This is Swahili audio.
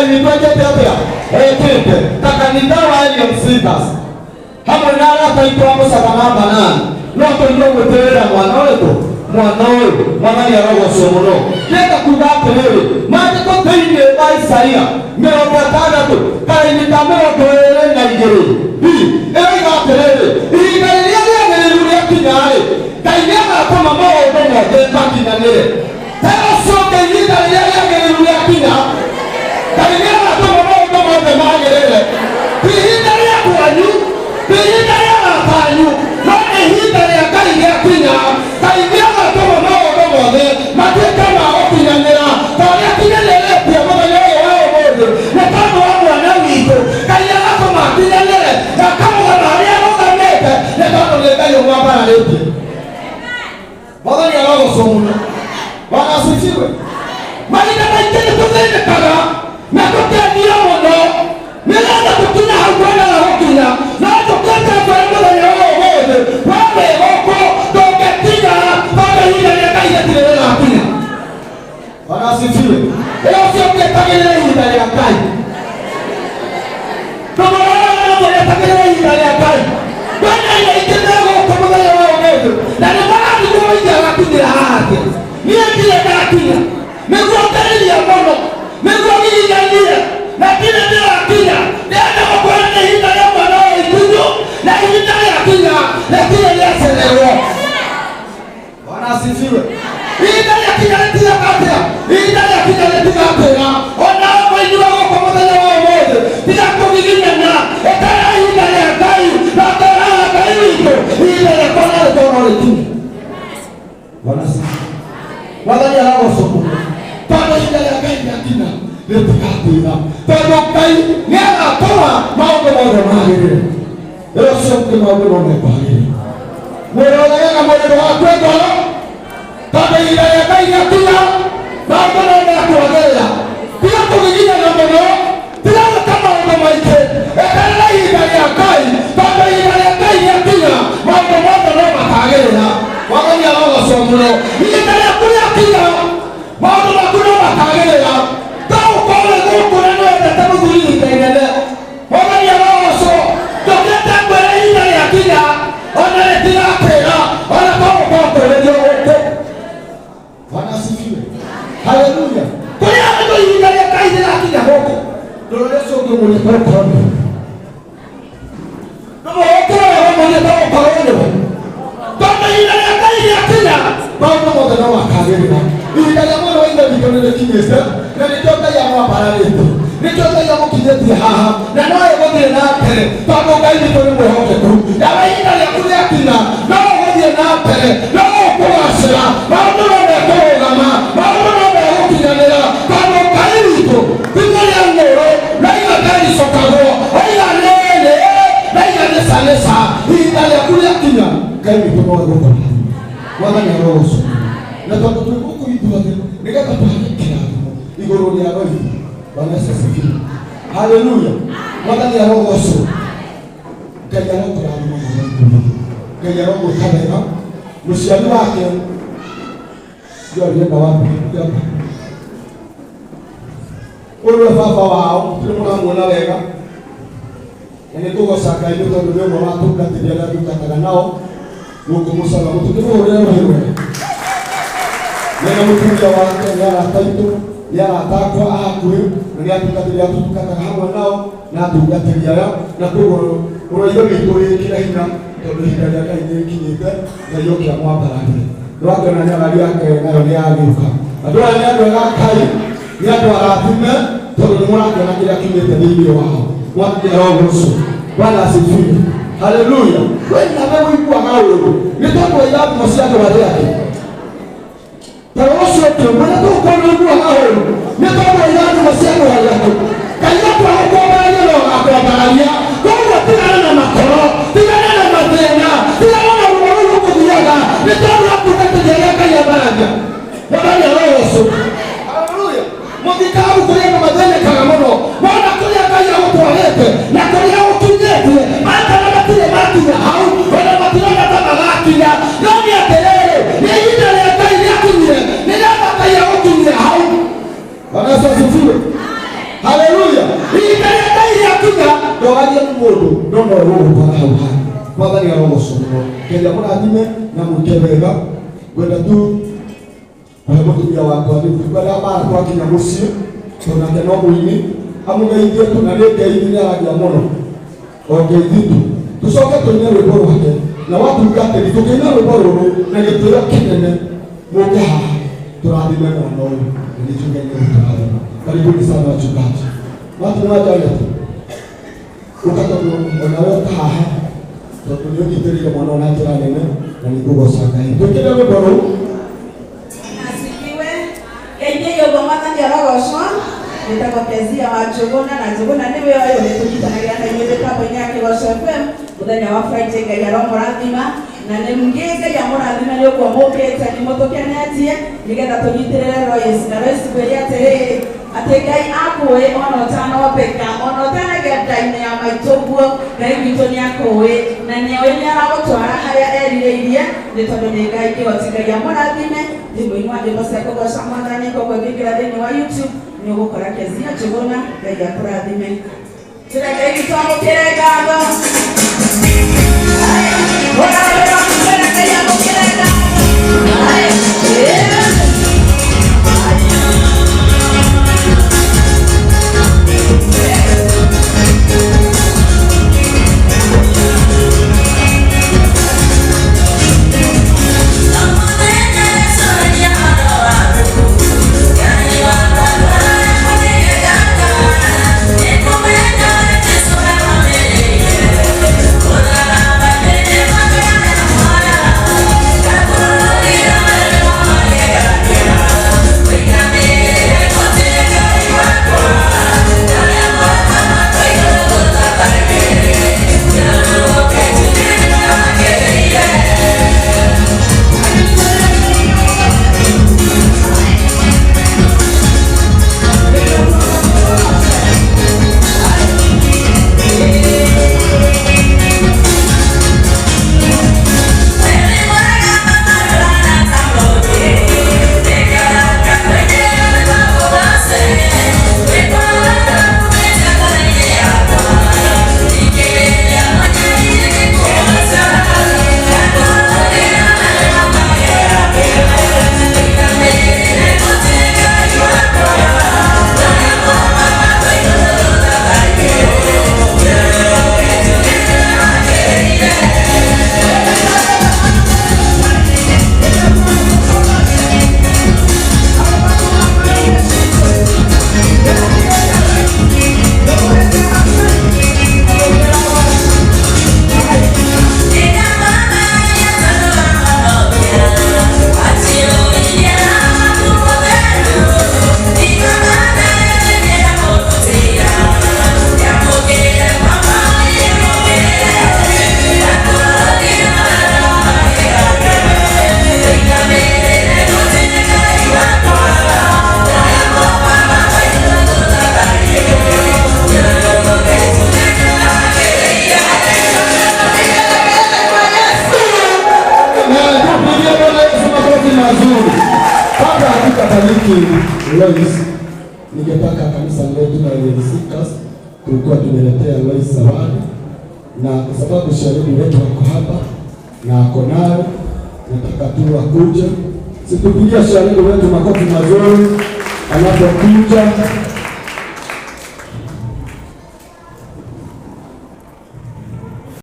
Ngai witwekete atia ekete takanitha wa Alien Seekers hamwe na arata aitũ a mũcakana banana no tũigua gũtĩrĩra mwana ũyũ mwana nĩ arogocwo mũno. Ndĩrenda kuuga atĩrĩrĩ maandĩko thĩinĩ wa Isaia 60 karĩinĩ ka 22 ĩroiga atĩrĩrĩ ihinda rĩrĩa rĩagĩrĩru rĩakinya-rĩ Ngai nĩagatũma maũndũ mothe makinyanĩre. Terocoke ihinda rĩrĩa rĩagĩrĩru rĩakinya Ngai nĩagatũma maũndũ mothe magĩrĩre. Ti ihinda rĩa kwanyu, ti ihinda rĩa atanyu, no nĩ ihinda rĩa Ngai rĩakinya. Ngai nĩagatũma maũndũ mothe matuĩke ma gũkinyanĩra ta ũrĩa kinyanĩrĩtie mũthenya ũyũ wa ũmũthĩ nĩ tondũ wa mwana witũ. Ngai agatũma akinyanĩre na akamũgana harĩa arũgamĩte nĩ tondũ nĩ Ngai ũmwambararĩtie. Mwathani arogocwo mũno. Bwana asifiwe. Mahinda maingĩ nĩtũthĩnĩkaga na tũkendia mũno nĩgetha tũkinya hau twendaga gũkinya, no tũkĩte kwĩ mũthenya ũyũ ũmũthĩ wa wĩgũkũ ndũngĩkinya tondũ ihinda rĩa Ngai rĩtirĩ rĩrakinya. Bwana asifiwe. Ũcio ũngĩetagĩrĩra ihinda rĩa Ngai ndũmũragĩetagĩrĩra ihinda rĩa Ngai wena aingĩ megũkũ mũthenya wa ũmũthĩ na nĩmarathimwo maingĩ agakinyĩra haha atĩa. Niĩ ndirĩ ndakinya nĩguo ngĩrĩria mũno nĩguo gĩhinyanie na ndirĩ ndĩrakinya. Ndĩrenda gũkwĩra nĩ ihinda rĩa mwana wa ikunyu na ihinda rĩakinya rĩtirĩ rĩacererwo. Bwana asifiwe. Ihinda rĩakinya rĩtigaga atĩa? Ihinda rĩakinya rĩtigatĩra ona mwaini wa gũkũ mũthenya wa ũmũthĩ tiga kũgiginyana ĩtara ihinda rĩa Ngai na tũraga Ngai witũ ihinda rĩakwa na rĩtwa no rĩkinye. Bwana asifiwe. Mwathani aragocwo mũno tondũ ihinda rĩa Ngai rĩakinya rĩtigatĩra tondũ Ngai nĩagatũma maũndũ mothe magĩrĩre. Ũcio ũngĩ maũndũ mothe kwagĩrĩra. Mwĩrĩ ũrega mwĩrĩ ndũgakue ngoro tondũ ihinda rĩa Ngai rĩakinya maũndũ no mekwagĩrĩra. Tiga kũgiginyana mũno, tiga gwĩka maũndũ maingĩ, eterera ihinda rĩa Ngai tondũ ihinda rĩa Ngai rĩakinya maũndũ mothe no makagĩrĩra. Mwathani arogocwo mũno. Ihinda rĩaku rĩakinya maũndũ maku no makagĩrĩra. Ta ũkorwo gũkũ na nĩwendete mũthuri ihinda inene. Mwathani arogocwo. Ndũkĩte kwĩra ihinda rĩakinya ona rĩtigatĩra ona to gũkorwo kwĩrĩrio gũkũ. Bwana asifiwe. Haleluya. Kũrĩa andũ ihinda rĩa Ngai rĩrakinya gũkũ ndũrore ũcio ũngĩ mũrĩte gũkorwo nĩwe. Ndũmũhũkĩre we mũrĩte gũkorwo nĩwe. Tondũ ihinda rĩa Ngai rĩakinya maũndũ mothe no makagĩrĩra. Ihinda rĩa mwana wa ithe witũ nĩrĩkinyĩte na nĩkĩo Ngai amwambararĩte, nĩkĩo Ngai amũkinyĩtie haha na no egũthiĩ na mbere tondũ Ngai witũ nĩ mwĩhokeku. Nawe ihinda rĩaku rĩakinya no ũgũthiĩ na mbere, no ũkũgacĩra, maũndũ no mekũrũgama, maũndũ no megũkinyanĩra tondũ Ngai witũ thimũ rĩa ng'ũrũ raiga ndaricokagwo oiga nĩrĩ raiga nĩcanĩca. Ihinda rĩaku rĩakinya Ngai witũ no egũkora. Mwathani arogocwo na tondũ twĩ gũkũ ithuothe nĩgetha tũhane kĩrathimo igũrũ rĩa Roho. Bwana asifiwe. Haleluya. Mwathani arogocwo. Ngai arotũrathima mũno. Ngai arogwĩka wega. Mũciari wake ndiarĩenda wapi ũyũ baba wao tũrĩ mũramuona wega na nĩtũgoca Ngai nĩ tondũ nĩ ũmwe watũngatĩria arĩa tũtanaga nao gũkũ mũcara tũkĩmũhũrĩra rũhĩ rwega. Nena mũtumia wake nĩ arata aitũ, nĩ arata akwa a hakuhĩ na nĩ atungatĩria tũtungataga hamwe nao na atungatĩria aya na koguo ũraiyo witũ wĩkĩra hinya tondũ ihinda rĩa Ngai nĩrĩkinyĩte. Ngai oke amwambararĩre. Ndwakĩona nyarari yake nayo nĩ yagĩũka. Andũ aya nĩ andũ ega Ngai, nĩ andũ arathime tondũ nĩmũrakĩona kĩrĩa kiumĩte thĩinĩ wao. Mwathani arogocwo. Bwana asifiwe. Haleluya. Wewe nawe wĩiguaga ũũru nĩ tondũ wa irathimo cia andũ arĩa angĩ. Tara ũcio ũngĩ mwene tũgũkorwo wĩiguaga ũũru nĩ tondũ wa irathimo cia andũ arĩa angĩ. Ngai nĩakwagũkwambararia na agakwambararia. Koguo tigana na makoro, tigana na mathĩna, tigana na ruo rũu rũkũgiaga nĩ tondũ wa kũngatĩria rĩa Ngai ambararia. Mwathani arogocwo. Haleluya. Mũthikabu kũrĩa andũ mathĩnĩkaga mũno mona kũrĩa Ngai agũtwarĩte na kũrĩa ũkinyĩtie maikara matirĩ makinya hau ona matirona ta magakinya. No nĩ atĩrĩrĩ nĩ ihinda rĩa Ngai rĩakinyire nĩgetha Ngai agũkinyire hau. Bwana asifiwe. Haleluya. Ikaenda ile atuga ndo waje mundu ndo ndo roho para hawa. Baba ni roho somo. Kenda kuna adime na mukebega kwenda tu abakutumia wako kwa bara kwa kinyamusi tunataka mwini amugaidie tunaleta hivi ya mono. Okay vitu. Tusoka tunyere bora wake. Na watu mkate tukina bora na ngetera kinene moja turadime mwana ni chunga ni turadime. Karibuni sana wachungaji. Watu wajaje. Ukata unaweka haha. Tutunyo kiteria mwana na tira nene na nikugo saka. Tukina bora Enyeyo bomata ndio roho nitakokezia wajogona na jogona niwe ayo netujitanagira na yebe kapo nyake wa FM udanya wa Friday ya roho radima na nemgege ya moradima leo kwa moketa ni motokea natie nigenda tujiterera roho Yesu na Yesu beria tere ategai akwe ono tano peka ono tana gata ine ya maitobuo na ibitoni akowe na nyewe ni arabotwara haya erireiria nitondonega iki watika ya moradime ndimo inwade bosako kwa samandani kwa biblia deni wa YouTube ni gukora kezia jogona ya kuradime tirega ikitamo kirega Lois, ningetaka kanisa letu na Elisikas tulikuwa tumeletea Lois zawadi, na kwa sababu shahidi wetu wako hapa na ako nayo, nataka tu akuje. Situpigia shahidi wetu makofi mazuri anapokuja.